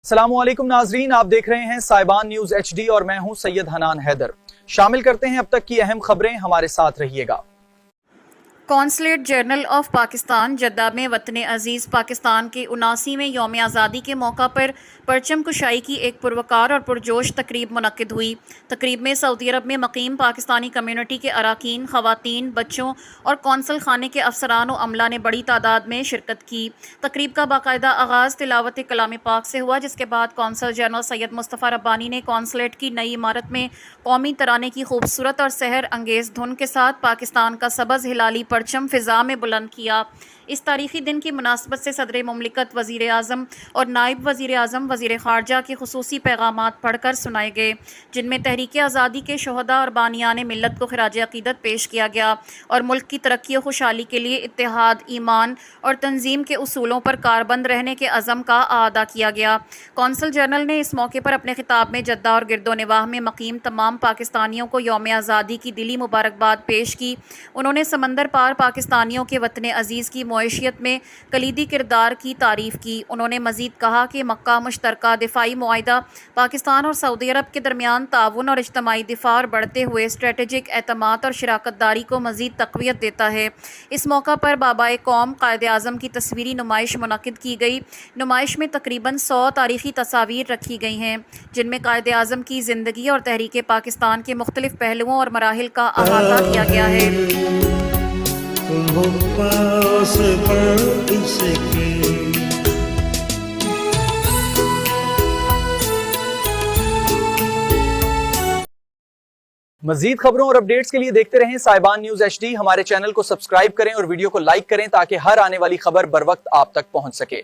अस्सलामुअलैकुम नाजरीन, आप देख रहे हैं साइबान न्यूज HD और मैं हूं सैयद हनान हैदर। शामिल करते हैं अब तक की अहम खबरें, हमारे साथ रहिएगा। Consulate general of Pakistan Jeddah में वतन अजीज़ पाकिस्तान के 79वें यौम आज़ादी के मौका पर परचम कुशाई की एक पुरवकार और पुरजोश तकरीब मुनक्किद हुई। तकरीब में सऊदी अरब में मकीम पाकिस्तानी कम्यूनिटी के अराकीन, ख़वातीन, बच्चों और कौंसल खाने के अफसरान व अमला ने बड़ी तादाद में शिरकत की। तकरीब का बाकायदा आगाज़ तिलावत कलाम पाक से हुआ, जिसके बाद कौंसल जनरल सैयद मुस्तफ़ा रब्बानी ने कौंसलेट की नई इमारत में कौमी तराने की खूबसूरत और सहर अंगेज़ धुन के साथ पाकिस्तान का सबज़ हिलाली परचम फ़िज़ा में बुलंद किया। इस तारीख़ी दिन की मुनासबत से सदर मुमलिकत, वज़ीर आज़म और नायब वज़ीर आज़म, वज़ीर ख़ारजा के खुसूसी पैगामात पढ़कर सुनाए गए, जिनमें तहरीक आज़ादी के शोहदा और बानियान मिल्लत को खिराज अक़ीदत पेश किया गया और मुल्क की तरक्की और खुशहाली के लिए इत्तेहाद, ईमान और तंजीम के उसूलों पर कारबंद रहने के अज़म का आदा किया गया। कौंसल जनरल ने इस मौके पर अपने खिताब में जद्दा और गिरदोनिवाह में मकीम तमाम पाकिस्तानियों को यौम आज़ादी की दिली मुबारकबाद पेश की। उन्होंने समंदर पार पाकिस्तानियों के वतन अजीज़ की मईशत में कलीदी किरदार की तारीफ़ की। उन्होंने मज़ीद कहा कि मक्का मुश्तरका दिफाई मुआहिदा पाकिस्तान और सऊदी अरब के दरमियान ताउन और इज्तमाई दिफा और बढ़ते हुए स्ट्रेटेजिक एतमाद और शराकतदारी को मज़ीद तक़वियत देता है। इस मौका पर बाबाए कौम कायद आज़म की तस्वीरी नुमाइश मुनक़िद की गई। नुमाइश में तकरीबन 100 तारीख़ी तस्वीर रखी गई हैं, जिनमें कायद आज़म की ज़िंदगी और तहरीक पाकिस्तान के मुख्तलिफ़ पहलुओं और मराहिल का अहाता किया गया है। मजीद खबरों और अपडेट्स के लिए देखते रहें साइबान न्यूज HD। हमारे चैनल को सब्सक्राइब करें और वीडियो को लाइक करें ताकि हर आने वाली खबर बर वक्त आप तक पहुंच सके।